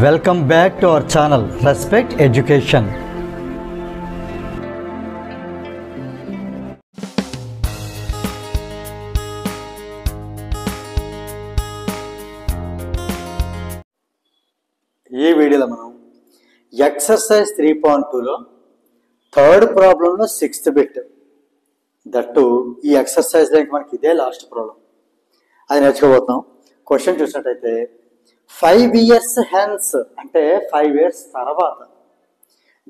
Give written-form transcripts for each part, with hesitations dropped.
Welcome back to our channel Respect Education. ఈ వీడియోలో మనం ఎక్సర్సైజ్ 3.2లో థర్డ్ ప్రాబ్లంలో 6th బిట్ దట్టు ఈ ఎక్సర్సైజ్ లో మనకి ఇదే లాస్ట్ ప్రాబ్లం అది నేర్చుకోబోతున్నాం. క్వశ్చన్ చూసినట్టయితే 5 years hence అంటే 5 years తర్వాత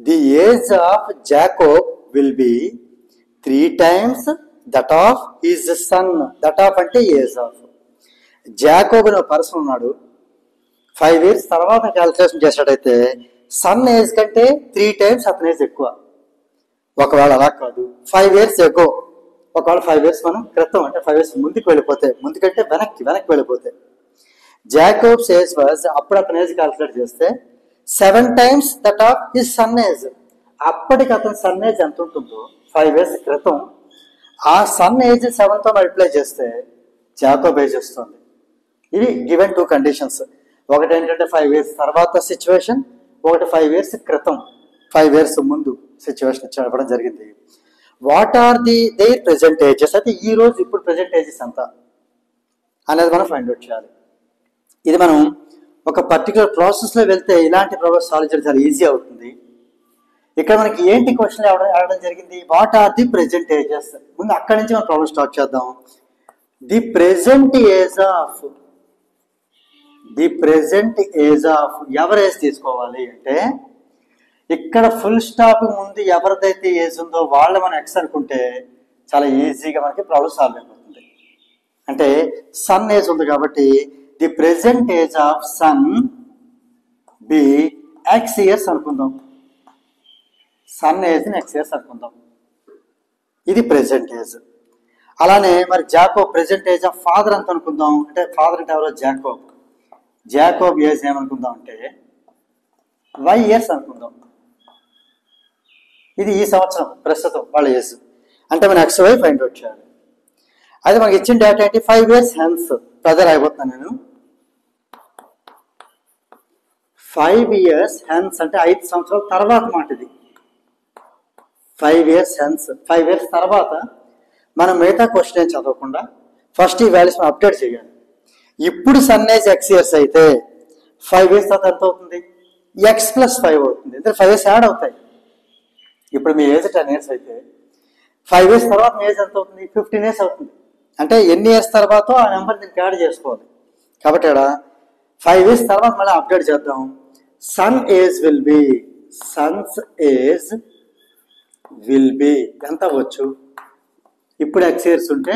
the age of Jacob will be 3 times that of his sun. That of అంటే ఏజ్ ఆఫ్. జాకోబ్ అనే పర్సన్ ఉన్నాడు. 5 years తర్వాత క్యాల్కులేషన్ చేసినట్టయితే సన్ ఏజ్ కంటే 3 times అతని ఏజ్ ఎక్కువ. ఒకవేళ అలా కాదు 5 years ఎగో, ఒకవేళ 5 years మనం క్రితం అంటే 5 years ముందుకు వెళ్ళిపోతే, ముందుకంటే వెనక్కి వెళ్ళిపోతే జాకోబ్స్ ఏజ్ వాజ్, అప్పుడు అతని ఏజ్ క్యాల్కులేట్ చేస్తే 7 times that of his son age. అప్పటికి అతని సన్ ఏజ్ ఎంత ఉంటుందో 5 years క్రితం ఆ సన్ ఏజ్ 7తో మల్టిప్లై చేస్తే జాకోబ్ ఏజ్ వస్తుంది. ఇది గివెన్ 2 కండిషన్స్. ఒకటి ఏంటంటే 5 years తర్వాత సిచ్యువేషన్, ఒకటి 5 years క్రితం 5 years ముందు సిచ్యువేషన్ చెప్పడం జరిగింది. What are there present ages, అయితే ఈ రోజు ఇప్పుడు ప్రెజెంట్ ఏజెస్ ఎంత అనేది మనం ఫైండ్ అవుట్ చేయాలి. ఇది మనం ఒక పర్టికులర్ ప్రాసెస్లో వెళ్తే ఇలాంటి ప్రాబ్లమ్స్ సాల్వ్ చేయడం చాలా ఈజీ అవుతుంది. ఇక్కడ మనకి ఏంటి క్వశ్చన్ అడగడం జరిగింది, what are the present ages. ముందు అక్కడి నుంచి మనం ప్రాబ్లమ్ స్టార్ట్ చేద్దాం. ది ప్రెజెంట్ ఏజ్ ఆఫ్ ఎవరి ఏజ్ తీసుకోవాలి అంటే ఇక్కడ ఫుల్ స్టాప్ ముందు ఎవరిదైతే ఏజ్ ఉందో వాళ్ళు మనం ఎక్స్ అనుకుంటే చాలా ఈజీగా మనకి ప్రాబ్లం సాల్వ్ అయిపోతుంది. అంటే సన్ ఏజ్ ఉంది కాబట్టి the present age of son be x years అనుకుందాం. సన్ ఏజ్ ని ఎక్స్ ఇయర్స్ అనుకుందాం. ఇది ప్రెజెంట్ ఏజ్. అలానే మరి Jacob present age of father అంత అనుకుందాం. అంటే ఫాదర్ అంటే ఎవరో జాకోబ్ ఏజ్ ఏమనుకుందాం అంటే వై ఇయర్స్ అనుకుందాం. ఇది ఈ సంవత్సరం ప్రస్తుతం వాళ్ళ ఏజ్. అంటే మనం ఎక్స్ వై ఫైండ్ అవుట్ చేయాలి. అది మనకి ఇచ్చిన డేటా ఏంటి, 5 years హెన్స్. ప్రజర్ అయిపోతున్నాను నేను. 5 years హెన్స్ అంటే 5 సంవత్సరాల తర్వాత మాట ఇది. 5 years హెన్స్, 5 years తర్వాత మనం మిగతా క్వశ్చన్ ఏం చదవకుండా ఫస్ట్ ఈ వాల్యూస్ మనం అప్డేట్ చేయాలి. ఇప్పుడు సన్ ఏజ్ ఎక్స్ ఇయర్స్ అయితే 5 years తర్వాత ఎంత అవుతుంది, ఎక్స్ ప్లస్ 5 అవుతుంది. ఎందుకంటే 5 years యాడ్ అవుతాయి. ఇప్పుడు మీ ఏజ్ 10 years అయితే 5 years తర్వాత మీ ఏజ్ ఎంత అవుతుంది, 15 years అవుతుంది. అంటే ఎన్ని ఇయర్స్ తర్వాత ఆ నెంబర్ దీనికి యాడ్ చేసుకోవాలి. కాబట్టి ఇక్కడ 5 years తర్వాత మళ్ళీ అప్డేట్ చేద్దాం. సన్స్ ఏజ్ విల్ బి ఎంత అవ్వచ్చు, ఇప్పుడు ఎక్స్ ఇయర్స్ ఉంటే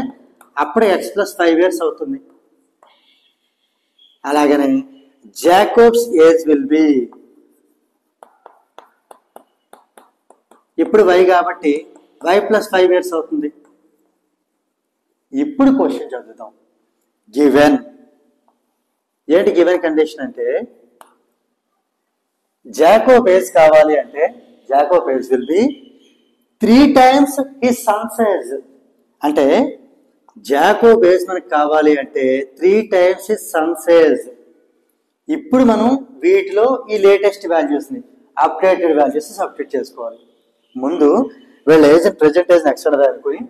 అప్పుడే ఎక్స్ ప్లస్ 5 years అవుతుంది. అలాగనే జాకోబ్స్ ఏజ్ విల్ బి, ఇప్పుడు వై కాబట్టి వై ప్లస్ 5 years అవుతుంది. ఇప్పుడు క్వశ్చన్ చదువుతాం. గివెన్ ఏంటి గివెన్ కండిషన్ అంటే జాకోబ్ ఏజ్ కావాలి అంటే Jacob age will be 3 times his Sons age. అంటే జాకోబ్ ఏజ్ మనకు కావాలి అంటే 3 times హిస్ సన్స్ ఏజ్. ఇప్పుడు మనం వీటిలో ఈ లేటెస్ట్ వాల్యూస్ని అప్డేటెడ్ వాల్యూస్ సబ్స్టిట్యూట్ చేసుకోవాలి. ముందు వీళ్ళ ఏజ్ ప్రెజెంట్ ఏజ్ నెక్స్ట్ అనుకుని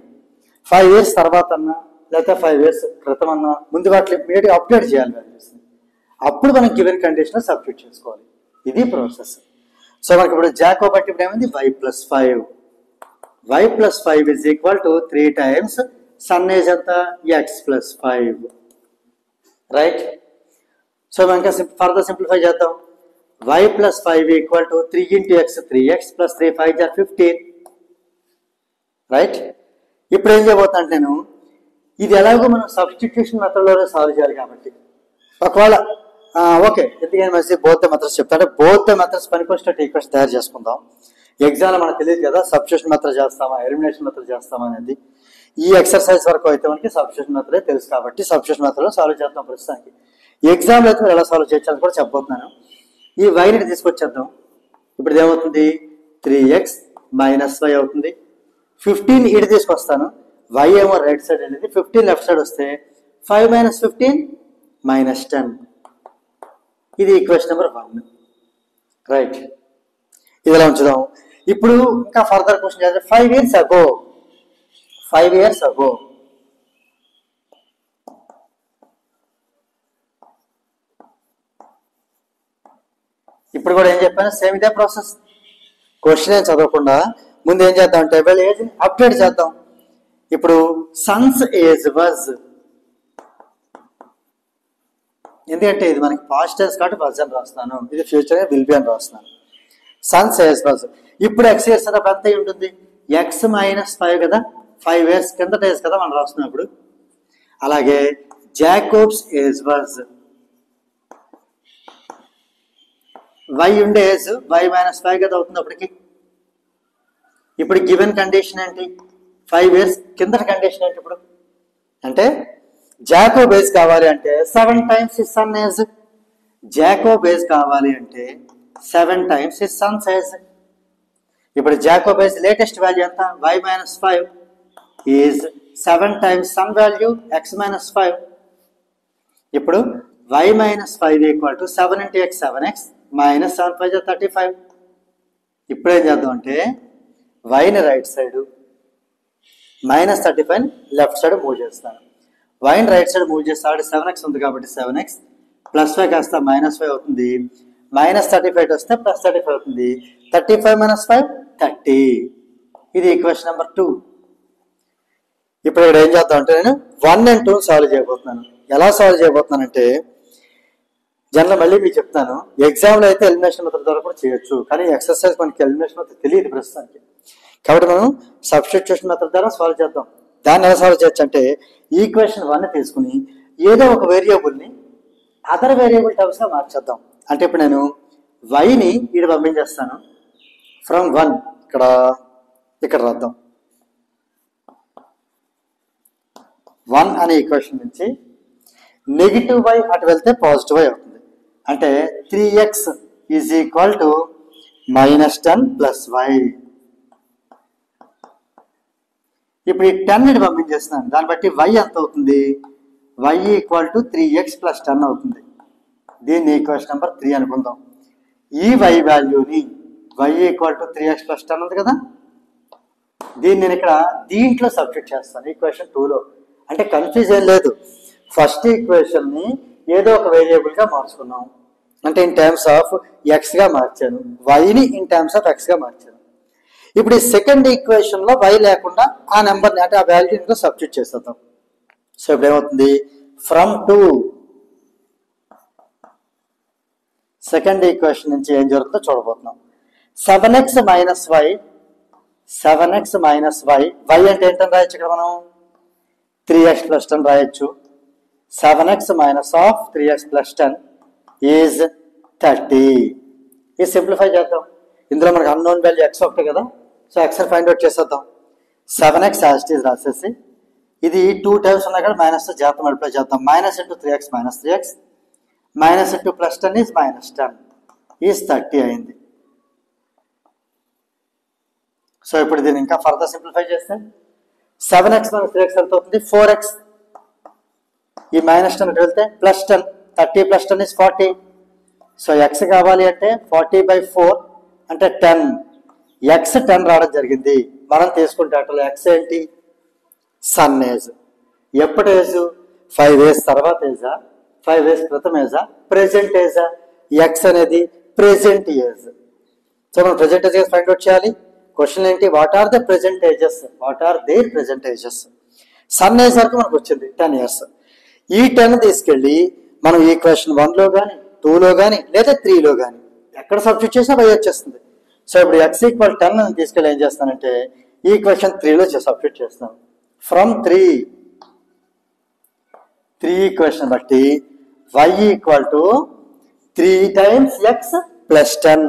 5 years తర్వాత అన్నా లేకపోతే 5 years క్రితం అన్నా ముందు వాటిని ఇమీడియట్గా అప్డేట్ చేయాలి వాల్యూస్ని. అప్పుడు మనం గివెన్ కండిషన్ సబ్స్టిట్యూట్ చేసుకోవాలి. ఇది ప్రాసెస్. సో మనకి ఇప్పుడు జాకోబ్ అంటే ఇప్పుడు ఏమైంది, y + 5. y + 5 is equal to 3 times sun age ఎంత, x + 5. రైట్. సో మనకి ఫర్దర్ సింప్లిఫై చేద్దాం. y + 5 equal to 3 into x, 3x + 3 5 are 15. Right. ఇప్పుడు ఏం చేయబోతాను నేను, ఇది ఎలాగో మనం సబ్స్టిట్యూషన్ మెథడ్లోనే సాల్వ్ చేయాలి కాబట్టి ఒకవేళ ఓకే ఎందుకని మంచి బోత్ మెథడ్స్ చెప్తాను. బోత్ మెథడ్స్ పనికొచ్చేటట్టు ఈక్వేషన్ తయారు చేసుకుందాం. ఎగ్జామ్లో మనకు తెలియదు కదా సబ్స్టిట్యూషన్ మెథడ్ చేస్తామా ఎలిమినేషన్ మెథడ్ చేస్తామా అనేది. ఈ ఎక్సర్సైజ్ వరకు అయితే మనకి సబ్స్టిట్యూషన్ మెథడే తెలుసు కాబట్టి సబ్స్టిట్యూషన్ మెథడ్లో సాల్వ్ చేద్దాం ప్రస్తుతానికి. ఎగ్జామ్లో అయితే మీరు ఎలా సాల్వ్ చేయాలని కూడా చెప్పబోతున్నాను. ఈ వైని తీసుకొచ్చేద్దాం. ఇప్పుడు ఏమవుతుంది, 3x - y అవుతుంది. 15 ఇటు తీసుకొస్తాను. y ఏమో రైట్ సైడ్ అనేది, 15 లెఫ్ట్ సైడ్ వస్తే 5 - 15 -10. ఇది ఈక్వేషన్ నెంబర్ 1. రైట్, ఇదిలా ఉంచుదాం. ఇప్పుడు ఇంకా ఫర్దర్ క్వశ్చన్ చేస్తే 5 years ago ఇప్పుడు కూడా ఏం చెప్పాను, సేమ్ ఇదే ప్రాసెస్. క్వశ్చన్ ఏం చదవకుండా ముందు ఏం చేద్దాం అంటే వీళ్ళ ఏజ్ అప్డేట్ చేద్దాం. ఇప్పుడు సన్స్ ఏజ్ వాజ్, ఎందుకంటే ఇది మనకి పాస్ట్ టెన్స్ కాబట్టి వాజ్ అని రాస్తున్నాను, ఇది ఫ్యూచర్ విల్ బి అని రాస్తున్నాను. Sons age was. ఇప్పుడు ఎక్స్ ఇయర్స్ అన్నప్పుడు ఎంత ఉంటుంది, ఎక్స్ -5 కదా, 5 years కింద డేస్ కదా మనం రాస్తున్నాం ఇప్పుడు. అలాగే జాకోబ్స్ ఏజ్ వాజ్, వై ఉండే ఏజ్ y -5 కదా అవుతుంది అప్పటికి. ఇప్పుడు గివెన్ కండిషన్ ఏంటి, 5 years కింద కండిషన్ ఏంటి ఇప్పుడు అంటే జాకోబ్ ఏజ్ కావాలి అంటే 7 times his son age. Jacob age కావాలి అంటే 7 times his son's ఏజ్. ఇప్పుడు జాకోబ్ ఏజ్ లేటెస్ట్ వాల్యూ ఎంత, y -5 is 7 times son value x -5. ఇప్పుడు y -5 = 7 × x 7x -7 5 35. ఇప్పుడు ఏం చేద్దాం అంటే వైని right side -35 left side move చేస్తాను. వైని రైట్ సైడ్ మూవ్ చేస్తే 7x ఉంది కాబట్టి 7x +5 కాస్త -5 అవుతుంది, -35 వస్తే +35 అవుతుంది, 35 - 5 30. ఇది ఈక్వేషన్ నెంబర్ 2. ఇప్పుడు ఇక్కడ ఏం చేద్దాం అంటే నేను 1 and 2 సాల్వ్ చేయబోతున్నాను. ఎలా సాల్వ్ చేయబోతున్నానంటే జనరల్ మళ్ళీ మీకు చెప్తాను, ఎగ్జామ్లో అయితే ఎలిమినేషన్ మెథడ్ ద్వారా కూడా చేయొచ్చు, కానీ ఎక్సర్సైజ్ మనకి ఎలిమినేషన్ మెథడ్ తెలియదు ప్రస్తుతానికి. కాబట్టి మనం సబ్స్టిట్యూషన్ మెథడ్ ద్వారా సాల్వ్ చేద్దాం. దాన్ని ఎలా సాల్వ్ చేయొచ్చు అంటే ఈక్వేషన్ 1 తీసుకుని ఏదో ఒక వేరియబుల్ని అదర్ వేరియబుల్ టర్మ్స్గా మార్చేద్దాం. అంటే ఇప్పుడు నేను వైని ఇక్కడ పంపించేస్తాను, ఫ్రమ్ 1 ఇక్కడ రాద్దాం. 1 అనే ఈక్వేషన్ నుంచి నెగిటివ్ y అటు వెళ్తే పాజిటివ్ y అవుతుంది. అంటే 3x = -10 + y. ఇప్పుడు ఈ 10 ఇటు పంపించేస్తున్నాను, దాన్ని బట్టి y ఎంత అవుతుంది, y = 3x + 10 అవుతుంది. దీన్ని ఈక్వేషన్ నెంబర్ 3 అనుకుందాం. ఈ y వాల్యూని y = 3x + 10 ఉంది కదా, దీన్ని నేను ఇక్కడ దీంట్లో సబ్స్టిట్యూట్ చేస్తాను ఈక్వేషన్ 2లో. అంటే కన్ఫ్యూజ్ ఏం లేదు, ఫస్ట్ ఈక్వేషన్ని ఏదో ఒక వేరియబుల్గా మార్చుకున్నాం, అంటే ఇన్ టర్మ్స్ ఆఫ్ ఎక్స్గా మార్చాను, వైని ఇన్ టర్మ్స్ ఆఫ్ ఎక్స్గా మార్చాను. ఇప్పుడు ఈ సెకండ్ ఈక్వేషన్లో వై లేకుండా ఆ నెంబర్ని అంటే ఆ వాల్యూని సబ్స్టిట్యూట్ చేసేద్దాం. సో ఇప్పుడు ఏమవుతుంది, ఫ్రమ్ 2 సెకండ్ ఈక్వేషన్ నుంచి ఏం జరుగుతుందో చూడబోతున్నాం. 7x - y, 7x - y, y అంటే ఏంటని రాయొచ్చు ఇక్కడ మనం 3x + 10 రాయొచ్చు. 7x - 3x + 10 is 30. ఇది సింప్లిఫై చేద్దాం. ఇందులో మనకు అన్నోన్ వాల్యూ x ఒకటే కదా, సో x ఫైండ్ అవుట్ చేసేద్దాం. 7x యాజ్ ఇట్ ఈజ్ రాసేసి ఇది 2 టైమ్స్ ఉన్నాయి కదా మైనస్తో జాగ్రత్త మల్టిప్లై చేద్దాం. -3x -3x -2 + 10 ఈజ్ -10 ఈజ్ 30 అయింది. సో ఇప్పుడు దీన్ని ఇంకా ఫర్దర్ సింప్లిఫై చేస్తే 7x - 3x ఎంత అవుతుంది, 4x. ఈ -10 వెళ్తే +10, 30 + 10 ఈజ్ 40. సో x కావాలి అంటే 40/4 అంటే 10. x 10 రావడం జరిగింది. మనం తీసుకుంటే అట్లా x ఏంటి, సన్ ఏజ్. ఎప్పుడు ఏజ్, 5 years తర్వాత ఏజా, 5 years క్రితం ఏజా, ప్రెజెంట్ ఏజా. x అనేది ప్రెజెంట్ ఏజ్. సో మనం ప్రెజెంట్ ఏజ్ ఫైండ్ అవుట్ చేయాలి. క్వశ్చన్ ఏంటి, what are there present ages. Son age వరకు మనకు వచ్చింది 10 years. ఈ 10 తీసుకెళ్ళి మనం ఈక్వేషన్ 1లో కానీ 2లో కానీ లేదా 3లో కానీ ఎక్కడ సబ్స్టిట్యూట్ చేసినా y వచ్చేస్తుంది. సో ఇప్పుడు x = 10 అని తీసుకెళ్ళి ఏం చేస్తానంటే ఈక్వేషన్ 3లో సబ్స్టిట్యూట్ చేస్తాను. ఫ్రమ్ 3 ఈక్వేషన్ బట్టి y = 3 times x + 10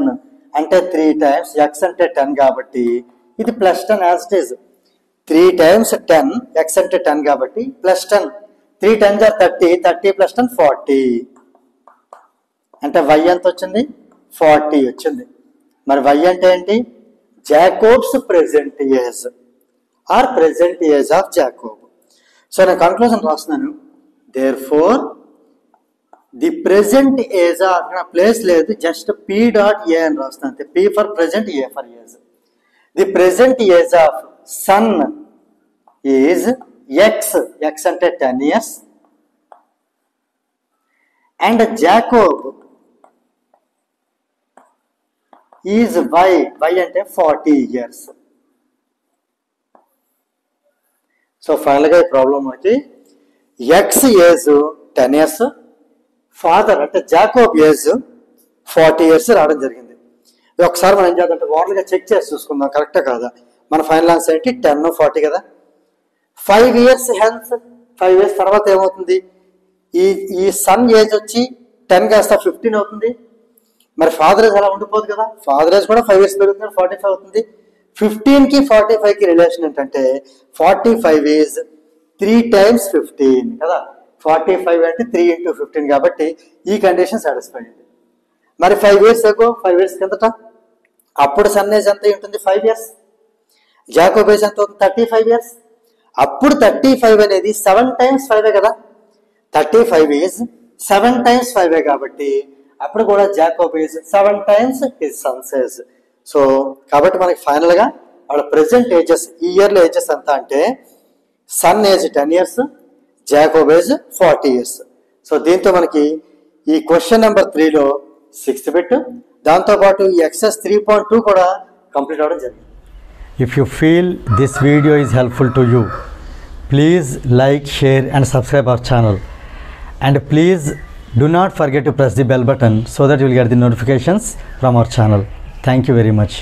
అంటే 3 times x అంటే 10 కాబట్టి ఇది +10 as it is. 3 times 10 x అంటే 10 కాబట్టి +10. 3 times are 30, 30 + 10 40. అంటే y ఎంత వచ్చింది, 40 వచ్చింది. మరి y అంటే ఏంటి, Jacob's present age or present age of Jacob. So నేను కంక్లూజన్ రాస్తున్నాను. దేర్ఫోర్ ది ప్రెజెంట్ ఏజ్ అక్కడ ప్లేస్ లేదు, జస్ట్ పీ డాట్ ఏ అని రాస్తాను అంతే. P for present, A for age. The present age of son is x, x అంటే 10 years, and Jacob is y, y అంటే 40 years. So ఫైనల్గా ఈ problem మనకి ఎక్స్ ఏజ్ 10 years, ఫాదర్ అంటే Jacob age 40 years రావడం జరిగింది. ఒకసారి మనం ఏం చేద్దాం, ఓవర్గా చెక్ చేసి చూసుకుందాం కరెక్టా కాదా. మన ఫైనల్ ఆన్సర్ ఏంటి 10, 40 కదా. 5 years హెన్స్, 5 years తర్వాత ఏమవుతుంది, ఈ సన్ ఏజ్ వచ్చి 10 కాస్త 15 అవుతుంది. మరి ఫాదర్ ఏజ్ అలా ఉండిపోదు కదా, ఫాదర్ ఏజ్ కూడా 5 years పెరుగుతుంది, 45 అవుతుంది. 15కి 45కి రిలేషన్ ఏంటంటే 45 ఈజ్ 3 times 15 కదా. 45 అంటే 3 into 15 కాబట్టి ఈ కండిషన్ సాటిస్ఫై అయింది. మరి 5 years ఎగో, 5 years కిందట అప్పుడు సన్ ఏజ్ ఎంత ఉంటుంది, 5 years. జాకోబ్ ఏజ్ ఎంత అవుతుంది, 35 years. అప్పుడు 35 అనేది 7 times 5 కదా. 35 ఈజ్ 7 times 5 కాబట్టి అప్పుడు కూడా Jacob age 7 times his Sons age. So కాబట్టి మనకి ఫైనల్గా వాళ్ళ ప్రెసెంట్ ఏజెస్, ఈ ఇయర్లో ఏజెస్ ఎంత అంటే sun age 10 years, Jacob age 40 years. So దీంతో మనకి ఈ క్వశ్చన్ నెంబర్ 3లో 6th బిట్, దాంతోపాటు ఈ ఎక్సెస్ 3.2 కూడా కంప్లీట్ అవ్వడం జరిగింది. If you feel this video is helpful to you, please like, share and subscribe our channel, and please do not forget to press the bell button so that you will get the notifications from our channel. Thank you very much.